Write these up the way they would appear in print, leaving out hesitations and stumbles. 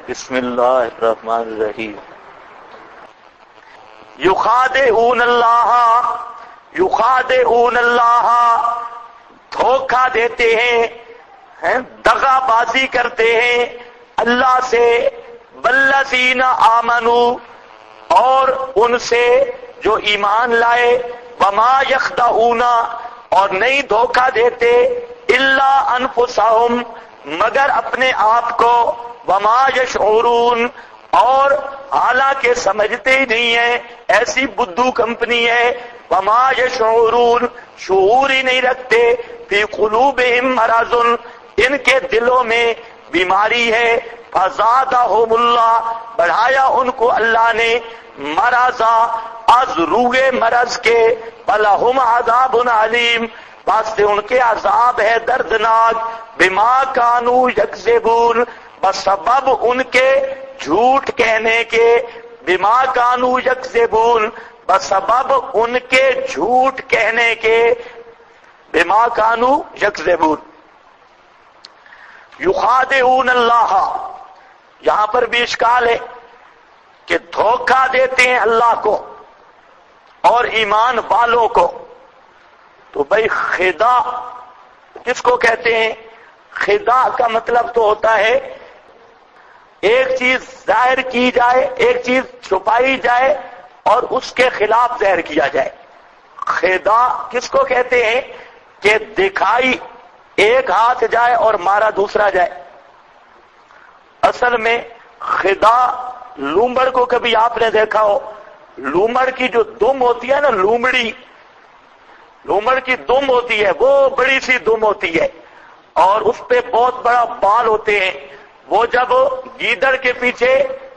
بسم اللہ الرحمن الرحیم۔ یخادعون اللہ، یخادعون اللہ، دھوکہ دیتے ہیں، دغا بازی کرتے ہیں اللہ سے، والذین آمنوا، اور ان سے جو ایمان لائے، وما یخدعون، اور نہیں دھوکہ دیتے، الا انفسہم، مگر اپنے آپ کو، وما یشعرون، اور حالانکہ سمجھتے ہی نہیں ہیں، ایسی بدھو کمپنی ہے، وما یشعرون، شعور ہی نہیں رکھتے، فی قلوبہم مرض، ان کے دلوں میں بیماری ہے، فزادہم اللہ، بڑھایا ان کو اللہ نے، مرضا، از روئے مرض کے، فلہم عذاب علیم، واسطے ان کے عذاب ہے دردناک، بما کانوا یکذبون، بسبب ان کے جھوٹ کہنے کے، بما کانوا یکذبون، بسبب ان کے جھوٹ کہنے کے، بما کانوا یکذبون۔ یخادعون اللہ، یہاں پر بھی اشکال ہے کہ دھوکہ دیتے ہیں اللہ کو اور ایمان والوں کو، تو بھئی خدا کس کو کہتے ہیں؟ خدا کا مطلب تو ہوتا ہے ایک چیز ظاہر کی جائے، ایک چیز چھپائی جائے اور اس کے خلاف ظاہر کیا جائے۔ خدا کس کو کہتے ہیں؟ کہ دکھائی ایک ہاتھ جائے اور مارا دوسرا جائے۔ اصل میں خدا لومڑ کو کبھی آپ نے دیکھا ہو؟ لومڑ کی جو دم ہوتی ہے نا، لومڑ کی دم ہوتی ہے، وہ بڑی سی دم ہوتی ہے اور اس پہ بہت بڑا بال ہوتے ہیں۔ وہ جب گیدڑ کے پیچھے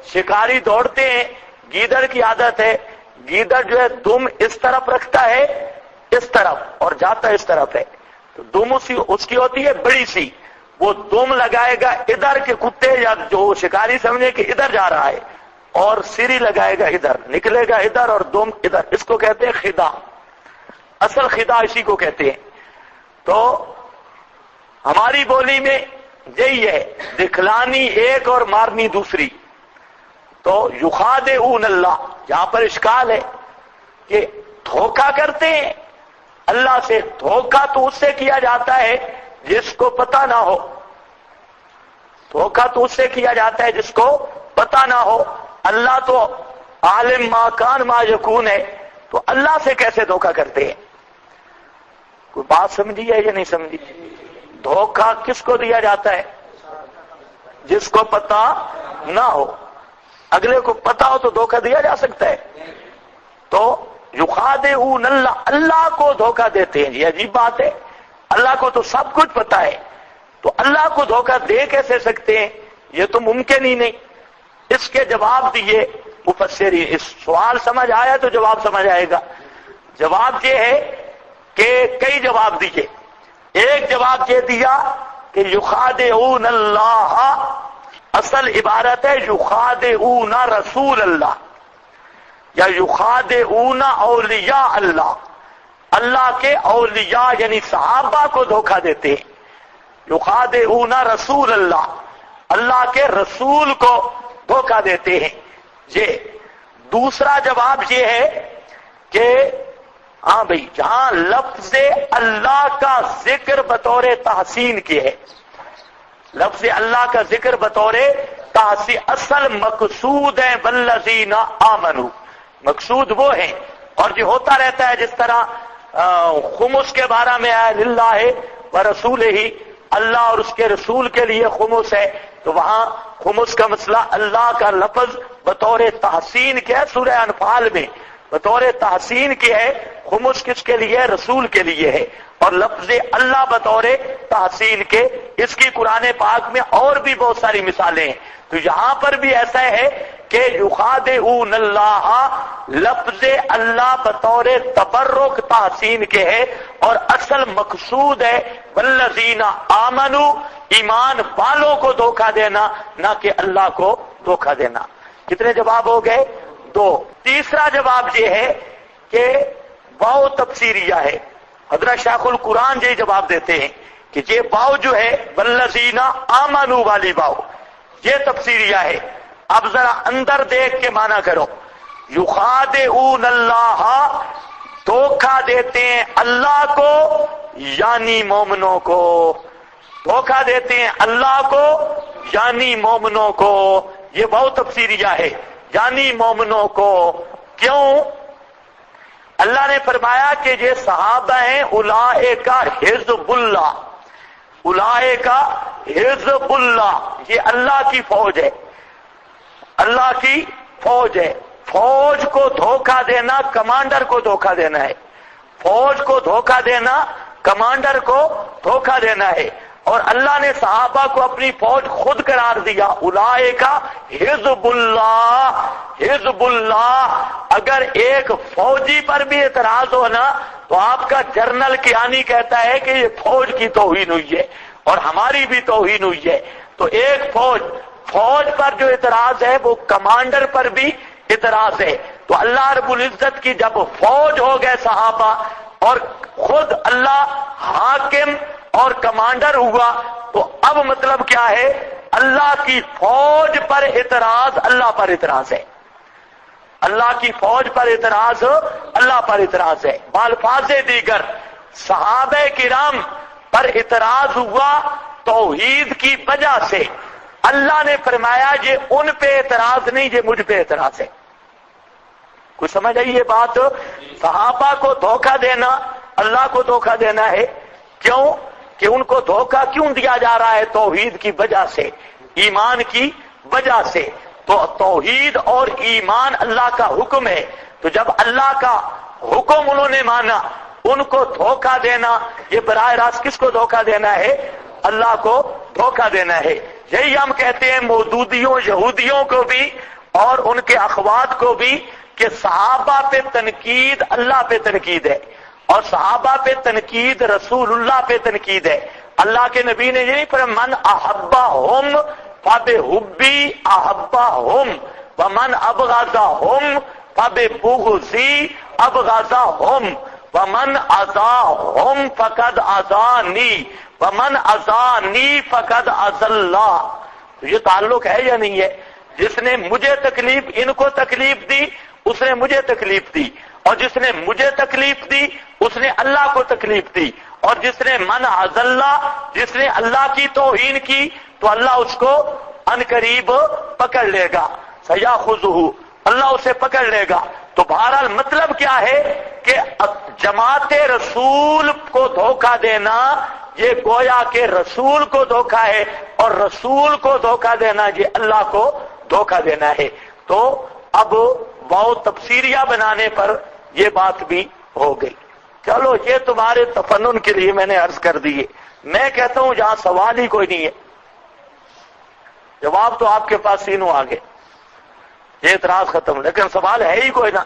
شکاری دوڑتے ہیں، گیدڑ کی عادت ہے، گیدڑ جو ہے دم اس طرف رکھتا ہے، اس طرف، اور جاتا اس طرف ہے، تو دم اس کی ہوتی ہے بڑی سی، وہ دم لگائے گا ادھر کے کتے یا جو شکاری سمجھے کہ ادھر جا رہا ہے، اور سری لگائے گا ادھر، نکلے گا ادھر اور دم ادھر، اس کو کہتے ہیں خدا۔ اصل خدا اسی کو کہتے ہیں۔ تو ہماری بولی میں یہی ہے، دکھلانی ایک اور مارنی دوسری۔ تو یخادعون اللہ، یہاں پر اشکال ہے کہ دھوکہ کرتے ہیں اللہ سے۔ دھوکہ تو اس سے کیا جاتا ہے جس کو پتہ نہ ہو، دھوکہ تو اس سے کیا جاتا ہے جس کو پتہ نہ ہو۔ اللہ تو عالم ما کان ما یکون ہے، تو اللہ سے کیسے دھوکہ کرتے ہیں؟ کوئی بات سمجھی ہے یا نہیں سمجھی؟ دھوکہ کس کو دیا جاتا ہے؟ جس کو پتہ نہ ہو۔ اگلے کو پتہ ہو تو دھوکہ دیا جا سکتا ہے؟ تو یخادعون اللہ، اللہ کو دھوکہ دیتے ہیں۔ یہ عجیب بات ہے، اللہ کو تو سب کچھ پتہ ہے، تو اللہ کو دھوکہ دے کیسے سکتے ہیں؟ یہ تو ممکن ہی نہیں۔ اس کے جواب دیے مفسرین۔ اس سوال سمجھ آیا تو جواب سمجھ آئے گا۔ جواب یہ ہے کہ کئی جواب دیے۔ ایک جواب یہ دیا کہ یخادعون اللہ، اصل عبارت ہے یخادعون رسول اللہ یا یخادعون اولیاء اللہ، اللہ کے اولیاء یعنی صحابہ کو دھوکہ دیتے ہیں۔ یخادعون رسول اللہ، اللہ کے رسول کو دھوکہ دیتے ہیں۔ یہ دوسرا جواب یہ ہے کہ ہاں بھئی، جہاں لفظ اللہ کا ذکر بطور تحسین کے ہے، لفظ اللہ کا ذکر بطور تحسین، اصل مقصود ہے والذین آمنوا، مقصود وہ ہے۔ اور جو ہوتا رہتا ہے جس طرح خمس کے بارے میں آیا للہ ورسولہ، اللہ اور اس کے رسول کے لیے خمس ہے، تو وہاں خمس کا مسئلہ اللہ کا لفظ بطور تحسین کے ہے۔ سورہ انفال میں بطور تحسین کے ہے، خمس کس کے لیے؟ رسول کے لیے ہے، اور لفظ اللہ بطور تحسین کے۔ اس کی قرآن پاک میں اور بھی بہت ساری مثالیں ہیں۔ تو یہاں پر بھی ایسا ہے کہ یخادعون اللہ، لفظ اللہ بطور تبرک تحسین کے ہے، اور اصل مقصود ہے والذین آمنوا، ایمان والوں کو دھوکہ دینا، نہ کہ اللہ کو دھوکہ دینا۔ کتنے جواب ہو گئے؟ دو۔ تیسرا جواب یہ ہے کہ واو تفسیریہ ہے۔ حضرت شیخ القرآن یہی جواب دیتے ہیں کہ یہ واو جو ہے والذین آمنوا والی واو، یہ تفسیریہ ہے. اب ذرا اندر دیکھ کے معنی کرو. یخادعون اللہ، دھوکہ دیتے ہیں اللہ کو یعنی مومنوں کو. دھوکہ دیتے ہیں اللہ کو یعنی مومنوں کو. یہ بہت تفسیریہ ہے، یعنی مومنوں کو. کیوں؟ اللہ نے فرمایا کہ یہ صحابہ ہیں اولئک حزب اللہ. اولئک حزب اللہ، یہ اللہ کی فوج ہے، اللہ کی فوج ہے. فوج کو دھوکہ دینا کمانڈر کو دھوکہ دینا ہے. فوج کو دھوکہ دینا کمانڈر کو دھوکہ دینا ہے. اور اللہ نے صحابہ کو اپنی فوج خود قرار دیا. اولئک حزب اللہ. حزب اللہ. اگر ایک فوجی پر بھی اعتراض ہو نا تو آپ کا جنرل کیانی کہتا ہے کہ یہ فوج کی توہین ہوئی ہے اور ہماری بھی توہین ہوئی ہے. تو ایک فوج پر جو اعتراض ہے وہ کمانڈر پر بھی اعتراض ہے. تو اللہ رب العزت کی جب فوج ہو گئے صحابہ اور خود اللہ حاکم اور کمانڈر ہوا تو اب مطلب کیا ہے؟ اللہ کی فوج پر اعتراض اللہ پر اعتراض ہے. اللہ کی فوج پر اعتراض اللہ پر اعتراض ہے. بالفاظ دیگر صحابہ کرام پر اعتراض ہوا توحید کی وجہ سے. اللہ نے فرمایا یہ ان پہ اعتراض نہیں، یہ مجھ پہ اعتراض ہے. کچھ سمجھ آئی یہ بات؟ صحابہ کو دھوکہ دینا اللہ کو دھوکہ دینا ہے. کیوں کہ ان کو دھوکہ کیوں دیا جا رہا ہے؟ توحید کی وجہ سے، ایمان کی وجہ سے. تو توحید اور ایمان اللہ کا حکم ہے. تو جب اللہ کا حکم انہوں نے مانا، ان کو دھوکہ دینا یہ براہ راست کس کو دھوکہ دینا ہے؟ اللہ کو دھوکہ دینا ہے. یہی ہم کہتے ہیں مودودیوں یہودیوں کو بھی اور ان کے اخوات کو بھی کہ صحابہ پہ تنقید اللہ پہ تنقید ہے اور صحابہ پہ تنقید رسول اللہ پہ تنقید ہے. اللہ کے نبی نے یہ نہیں فرمایا من احبہم فبحبی احبہم ومن ابغضہم فببغضی ابغضہم ومن اذاہم فقد اذانی ومن اذانی فقد اذى اللہ. تو یہ تعلق ہے یا نہیں ہے؟ جس نے مجھے تکلیف ان کو تکلیف دی اس نے مجھے تکلیف دی، اور جس نے مجھے تکلیف دی اس نے اللہ کو تکلیف دی. اور جس نے من اذى اللہ، جس نے اللہ کی توہین کی تو اللہ اس کو عنقریب پکڑ لے گا. سیاخذہ، اللہ اسے پکڑ لے گا. تو بہرحال مطلب کیا ہے کہ جماعت رسول کو دھوکہ دینا یہ گویا کہ رسول کو دھوکہ ہے، اور رسول کو دھوکہ دینا یہ اللہ کو دھوکہ دینا ہے. تو اب بہت تفسیریہ بنانے پر یہ بات بھی ہو گئی. چلو یہ تمہارے تفنن کے لیے میں نے عرض کر دیے. میں کہتا ہوں جہاں سوال ہی کوئی نہیں ہے، جواب تو آپ کے پاس تینوں آ گئے، یہ اعتراض ختم. لیکن سوال ہے ہی کوئی نہ.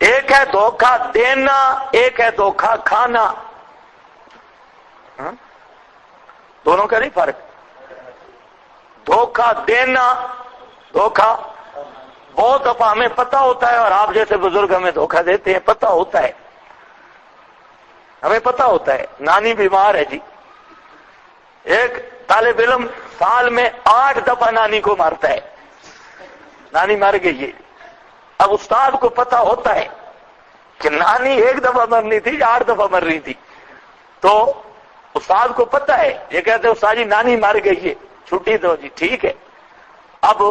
ایک ہے دھوکہ دینا، ایک ہے دھوکہ کھانا. دونوں کا نہیں فرق. دھوکہ دینا، دھوکہ بہت دفعہ ہمیں پتہ ہوتا ہے اور آپ جیسے بزرگ ہمیں دھوکہ دیتے ہیں، پتہ ہوتا ہے، ہمیں پتہ ہوتا ہے. نانی بیمار ہے جی، ایک طالب علم سال میں 8 دفعہ نانی کو مارتا ہے، نانی مر گئی ہے. اب استاد کو پتہ ہوتا ہے کہ نانی 1 دفعہ مرنی تھی یا 8 دفعہ مر رہی تھی. تو استاد کو پتہ ہے، یہ کہتے ہیں استاد جی نانی مر گئی ہے، چھٹی دو جی. ٹھیک ہے. اب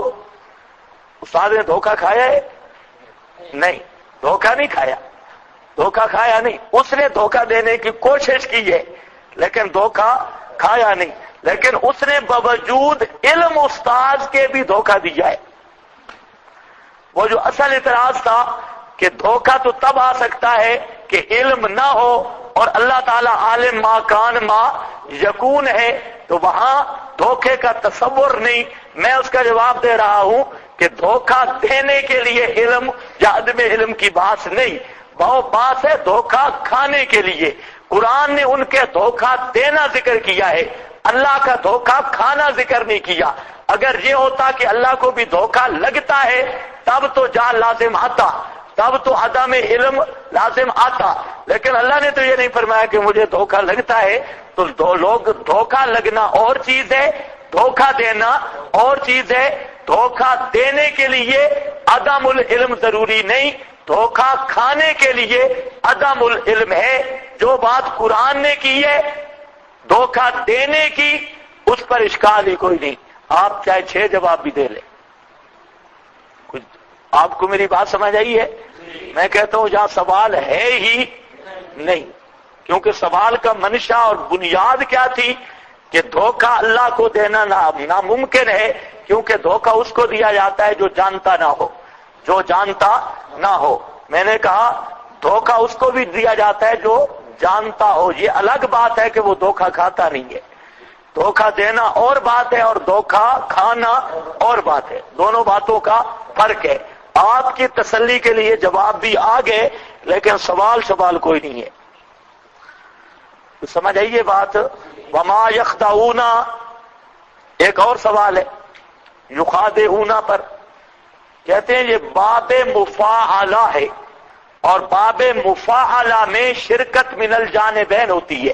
استاد نے دھوکہ کھایا ہے؟ نہیں، دھوکہ نہیں کھایا. دھوکہ کھایا نہیں. اس نے دھوکہ دینے کی کوشش کی ہے لیکن دھوکہ کھایا نہیں. لیکن اس نے باوجود علم استاد کے بھی دھوکہ دیا ہے. وہ جو اصل اعتراض تھا کہ دھوکہ تو تب آ سکتا ہے کہ علم نہ ہو اور اللہ تعالیٰ عالم ما کان ما یکون ہے، تو وہاں دھوکے کا تصور نہیں. میں اس کا جواب دے رہا ہوں کہ دھوکہ دینے کے لیے علم یا عدم علم کی بات نہیں، وہ بات ہے دھوکہ کھانے کے لیے. قرآن نے ان کے دھوکہ دینا ذکر کیا ہے، اللہ کا دھوکہ کھانا ذکر نہیں کیا. اگر یہ ہوتا کہ اللہ کو بھی دھوکہ لگتا ہے تب تو جال لازم آتا، تب تو عدم علم لازم آتا. لیکن اللہ نے تو یہ نہیں فرمایا کہ مجھے دھوکہ لگتا ہے. تو لوگ دھوکہ لگنا اور چیز ہے، دھوکہ دینا اور چیز ہے، دھوکہ دینے کے لیے عدم العلم ضروری نہیں، دھوکہ کھانے کے لیے عدم العلم ہے۔ جو بات قرآن نے کی ہے دھوکہ دینے کی، اس پر اشکال ہی کوئی نہیں، آپ چاہے 6 جواب بھی دے لیں۔ آپ کو میری بات سمجھ آئی ہے؟ میں کہتا ہوں جہاں سوال ہے ہی نہیں، کیونکہ سوال کا منشا اور بنیاد کیا تھی کہ دھوکہ اللہ کو دینا ناممکن ہے، کیونکہ دھوکہ اس کو دیا جاتا ہے جو جانتا نہ ہو، جو جانتا نہ ہو۔ میں نے کہا دھوکہ اس کو بھی دیا جاتا ہے جو جانتا ہو، یہ الگ بات ہے کہ وہ دھوکہ کھاتا نہیں ہے۔ دھوکہ دینا اور بات ہے اور دھوکہ کھانا اور بات ہے، دونوں باتوں کا فرق ہے۔ آپ کی تسلی کے لیے جواب بھی آ گئے، لیکن سوال کوئی نہیں ہے۔ تو سمجھ آئیے بات۔ وما یخدعون، ایک اور سوال ہے یخادعون پر، کہتے ہیں یہ باب مفاعلہ ہے، اور باب مفاعلہ میں شرکت من الجانبین ہوتی ہے،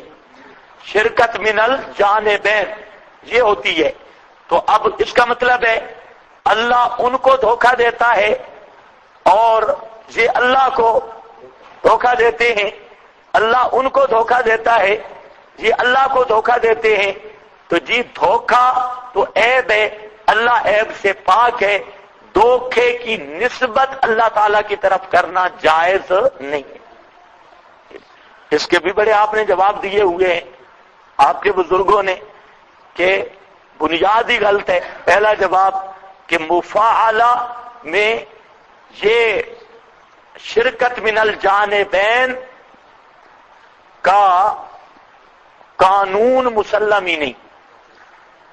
شرکت من الجانبین یہ ہوتی ہے۔ تو اب اس کا مطلب ہے اللہ ان کو دھوکہ دیتا ہے اور یہ اللہ کو دھوکہ دیتے ہیں، اللہ ان کو دھوکہ دیتا ہے، یہ اللہ کو دھوکہ دیتے ہیں۔ تو جی دھوکہ تو عیب ہے، اللہ عیب سے پاک ہے، دھوکے کی نسبت اللہ تعالی کی طرف کرنا جائز نہیں ہے۔ اس کے بھی بڑے آپ نے جواب دیے ہوئے ہیں آپ کے بزرگوں نے کہ بنیادی غلط ہے۔ پہلا جواب کہ مفاعلہ میں یہ شرکت من الجانبین کا قانون مسلم ہی نہیں،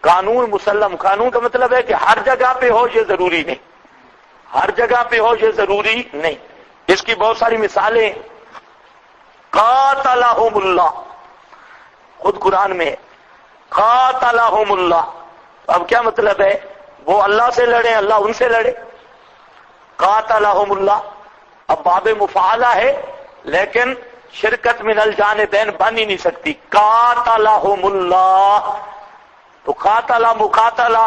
قانون مسلم، قانون کا مطلب ہے کہ ہر جگہ پہ ہو یہ ضروری نہیں، ہر جگہ پہ ہو یہ ضروری نہیں۔ اس کی بہت ساری مثالیں، قاتلہم اللہ، خود قرآن میں قاتلہم اللہ، اب کیا مطلب ہے؟ وہ اللہ سے لڑے، اللہ ان سے لڑے، قاتلہم اللہ۔ اب باب مفاعلہ ہے لیکن شرکت من الجانبین بن ہی نہیں سکتی، قاتلہم اللہ۔ تو قاتلہ مقاتلہ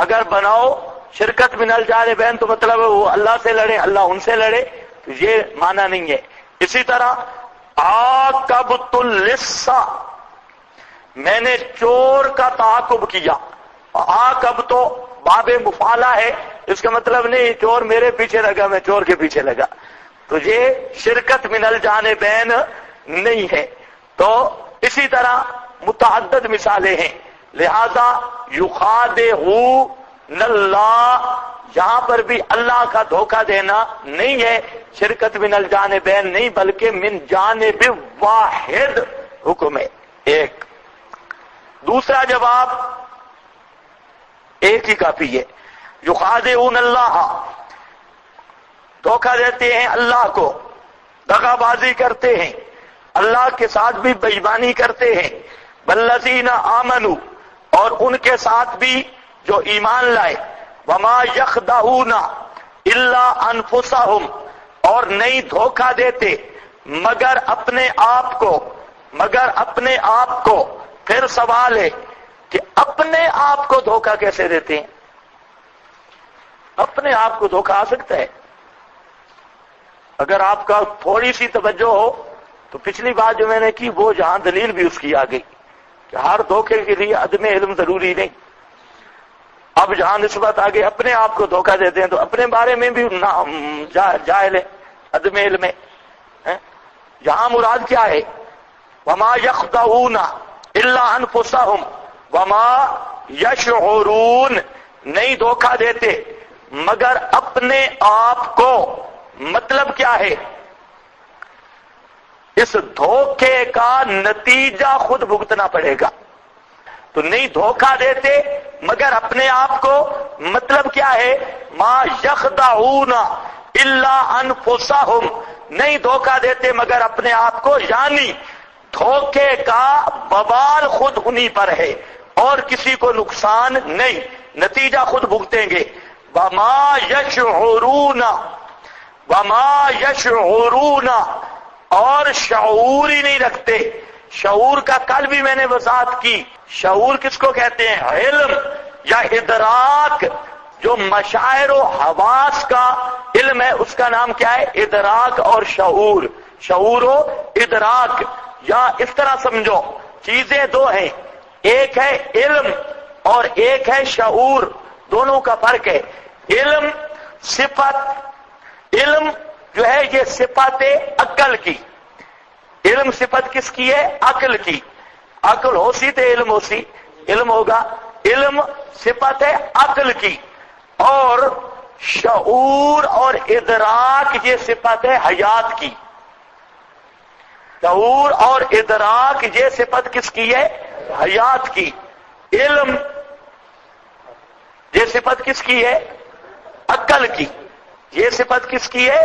اگر بناؤ شرکت من الجانبین تو مطلب ہے وہ اللہ سے لڑے، اللہ ان سے لڑے، تو یہ معنی نہیں ہے۔ اسی طرح عاقبت اللص، میں نے چور کا تعاقب کیا، عاقب تو باب مفعلہ ہے، اس کا مطلب نہیں چور میرے پیچھے لگا میں چور کے پیچھے لگا، تو یہ شرکت من الجانبین نہیں ہے۔ تو اسی طرح متعدد مثالیں ہیں، لہذا یخادعون اللہ، یہاں پر بھی اللہ کا دھوکہ دینا نہیں ہے، شرکت من الجانبین نہیں بلکہ من جانب واحد حکم ہے، ایک۔ دوسرا جواب ایک ہی کافی ہے، یخادعون اللہ، دھوکہ دیتے ہیں اللہ کو، دغا بازی کرتے ہیں، اللہ کے ساتھ بھی بے ایمانی کرتے ہیں، والذین آمنوا، اور ان کے ساتھ بھی جو ایمان لائے، وما یخدعون الا انفسہم، اور نہیں دھوکہ دیتے مگر اپنے آپ کو، مگر اپنے آپ کو۔ پھر سوال ہے کہ اپنے آپ کو دھوکہ کیسے دیتے ہیں؟ اپنے آپ کو دھوکہ آ سکتا ہے اگر آپ کا تھوڑی سی توجہ ہو تو پچھلی بات جو میں نے کی وہ جہاں دلیل بھی اس کی آ گئی کہ ہر دھوکے کے لیے عدم علم ضروری نہیں۔ اب جہاں نسبت آگے اپنے آپ کو دھوکہ دیتے ہیں تو اپنے بارے میں بھی جاہل ہے، عدم علم ہے۔ یہاں مراد کیا ہے؟ وما یخدعون الا انفسہم وما یشعرون، نہیں دھوکہ دیتے مگر اپنے آپ کو۔ مطلب کیا ہے؟ اس دھوکے کا نتیجہ خود بھگتنا پڑے گا، تو نہیں دھوکہ دیتے مگر اپنے آپ کو۔ مطلب کیا ہے؟ ما یخدعون الا انفسہم، نہیں دھوکہ دیتے مگر اپنے آپ کو، یعنی دھوکے کا بوال خود انہی پر ہے اور کسی کو نقصان نہیں، نتیجہ خود بھگتیں گے۔ وما یشعرون، وما یشعرون، اور شعور ہی نہیں رکھتے۔ شعور کا کل بھی میں نے وضاحت کی، شعور کس کو کہتے ہیں؟ علم، یا ادراک جو مشاعر و حواس کا علم ہے اس کا نام کیا ہے؟ ادراک اور شعور، شعور و ادراک. یا اس طرح سمجھو چیزیں دو ہیں، ایک ہے علم اور ایک ہے شعور، دونوں کا فرق ہے. علم صفت، علم جو ہے یہ صفت عقل کی. علم صفت کس کی ہے؟ عقل کی. عقل ہو سی تو علم ہو سی، علم ہوگا. علم صفت ہے عقل کی، اور شعور اور ادراک یہ صفت ہے حیات کی. شعور اور ادراک یہ صفت کس کی ہے؟ حیات کی. علم یہ صفت کس کی ہے؟ عقل کی. یہ صفت کس کی ہے؟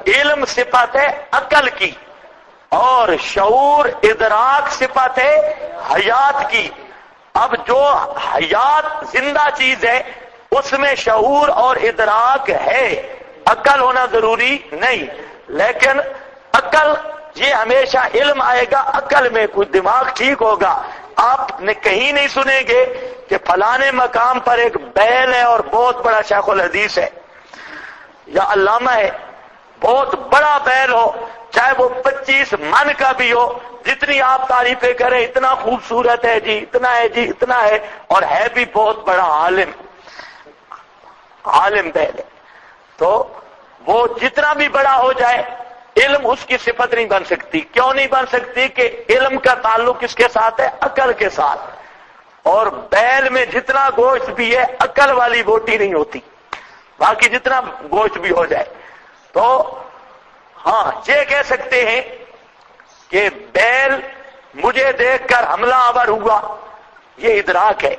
علم صفت ہے عقل کی، اور شعور ادراک صفت ہے حیات کی. اب جو حیات زندہ چیز ہے اس میں شعور اور ادراک ہے، عقل ہونا ضروری نہیں. لیکن عقل یہ ہمیشہ علم آئے گا، عقل میں کوئی دماغ ٹھیک ہوگا. آپ نے کہیں نہیں سنیں گے کہ فلانے مقام پر ایک بیل ہے اور بہت بڑا شیخ الحدیث ہے یا علامہ ہے، بہت بڑا بیل ہو، چاہے وہ 25 من کا بھی ہو، جتنی آپ تعریفیں کریں اتنا خوبصورت ہے جی، اتنا ہے جی، اتنا ہے، اور ہے بھی بہت بڑا عالم بیل ہے. تو وہ جتنا بھی بڑا ہو جائے علم اس کی صفت نہیں بن سکتی. کیوں نہیں بن سکتی؟ کہ علم کا تعلق کس کے ساتھ ہے؟ عقل کے ساتھ. اور بیل میں جتنا گوشت بھی ہے عقل والی بوٹی نہیں ہوتی، باقی جتنا گوشت بھی ہو جائے. تو ہاں یہ کہہ سکتے ہیں کہ بیل مجھے دیکھ کر حملہ آور ہوا، یہ ادراک ہے،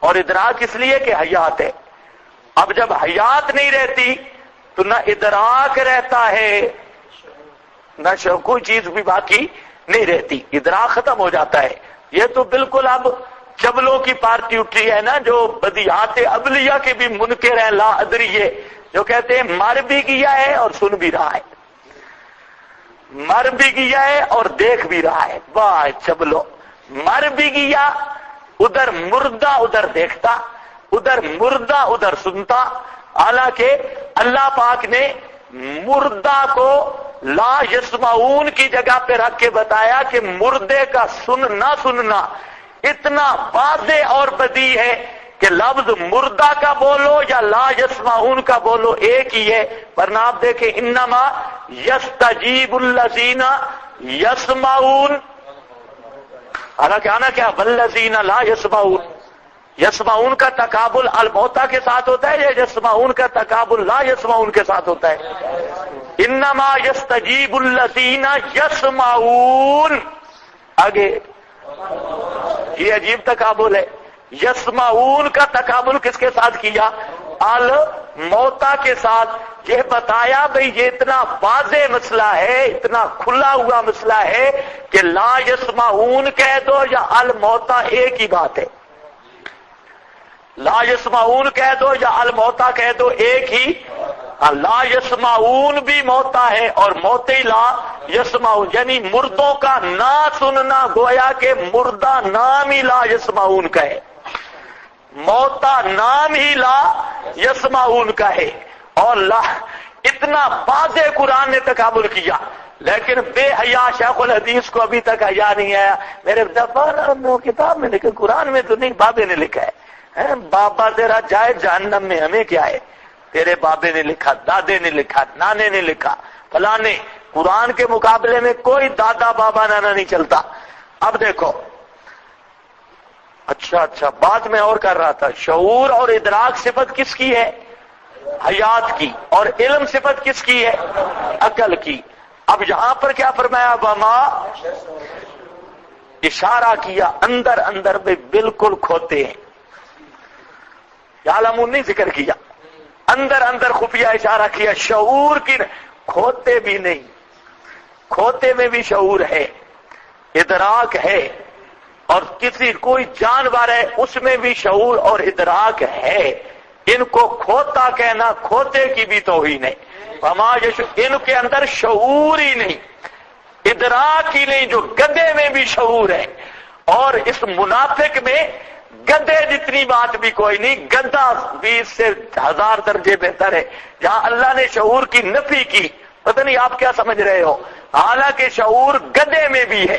اور ادراک اس لیے کہ حیات ہے. اب جب حیات نہیں رہتی تو نہ ادراک رہتا ہے نہ کوئی چیز بھی باقی نہیں رہتی، ادراک ختم ہو جاتا ہے. یہ تو بالکل اب چبلوں کی پارٹی اٹھی ہے نا، جو بدیہات عبلیہ کے بھی منکر ہیں، لا ادریہ، جو کہتے ہیں مر بھی گیا ہے اور سن بھی رہا ہے، مر بھی گیا ہے اور دیکھ بھی رہا ہے. واہ چبلو، مر بھی گیا، ادھر مردہ ادھر دیکھتا، ادھر مردہ ادھر سنتا. حالانکہ اللہ پاک نے مردہ کو لا یسمعون کی جگہ پہ رکھ کے بتایا کہ مردے کا نہ سننا اتنا واضح اور بدیع ہے کہ لفظ مردہ کا بولو یا لا یسمعون کا بولو ایک ہی ہے. ورنہ آپ دیکھیں انما یستجیب الذین یسمعون، حالانکہ آنا کیا والذین لا یسمعون. یسمعون کا تقابل الموتا کے ساتھ ہوتا ہے یا یسمعون کا تقابل لا یسمعون کے ساتھ ہوتا ہے؟ انما یستجیب الذین یسمعون. آگے یہ عجیب تقابل ہے. یسمعون کا تقابل کس کے ساتھ کیا؟ الموتا کے ساتھ. یہ بتایا بھئی یہ اتنا واضح مسئلہ ہے، اتنا کھلا ہوا مسئلہ ہے کہ لا یسمعون کہہ دو یا الموتا ایک ہی بات ہے. لا یسمعون کہہ دو یا الموتا کہہ دو ایک ہی. لا یسمعون بھی موتا ہے اور موتی لا یسمعون، یعنی مردوں کا نہ سننا، گویا کہ مردہ نام ہی لا یسمعون کا ہے، موتا نام ہی لا یسمعون کا ہے. اور اتنا واضح قرآن نے تقابل کیا، لیکن بے حیا شیخ الحدیث کو ابھی تک حیا نہیں آیا. میرے دفعہ کتاب میں لکھا، قرآن میں تو نہیں، بابے نے لکھا ہے. بابا تیرا جائے جہنم میں، ہمیں کیا ہے؟ تیرے بابے نے لکھا، دادے نے لکھا، نانے نے لکھا، فلانے. قرآن کے مقابلے میں کوئی دادا بابا نانا نہیں چلتا. اب دیکھو، اچھا بات میں اور کر رہا تھا. شعور اور ادراک صفت کس کی ہے؟ حیات کی. اور علم صفت کس کی ہے؟ عقل کی. اب یہاں پر کیا فرمایا؟ وما، اشارہ کیا اندر اندر میں بالکل کھوتے ہیں. یعلمون نہیں ذکر کیا، اندر اندر خفیہ اشارہ کیا. شعور کی کھوتے بھی نہیں، کھوتے میں بھی شعور ہے، ادراک ہے. اور کوئی جانور ہے اس میں بھی شعور اور ادراک ہے. ان کو کھوتا کہنا کھوتے کی بھی توہین ہے. ان کے اندر شعور ہی نہیں، ادراک ہی نہیں. جو گدھے میں بھی شعور ہے، اور اس منافق میں گدے جتنی بات بھی کوئی نہیں، گدا 20 سے 1000 درجے بہتر ہے۔ جہاں اللہ نے شعور کی نفی کی، پتہ نہیں آپ کیا سمجھ رہے ہو، حالانکہ شعور گدے میں بھی ہے،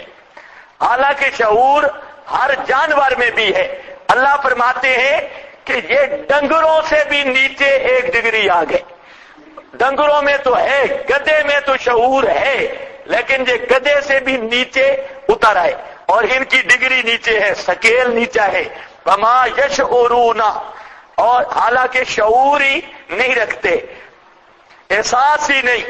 حالانکہ شعور ہر جانور میں بھی ہے۔ اللہ فرماتے ہیں کہ یہ ڈنگروں سے بھی نیچے 1 ڈگری آگے، ڈنگروں میں تو ہے، گدے میں تو شعور ہے، لیکن یہ گدے سے بھی نیچے اتر آئے، اور ان کی ڈگری نیچے ہے، سکیل نیچا ہے۔ وما یشعرون، اور حالانکہ شعور ہی نہیں رکھتے، احساس ہی نہیں۔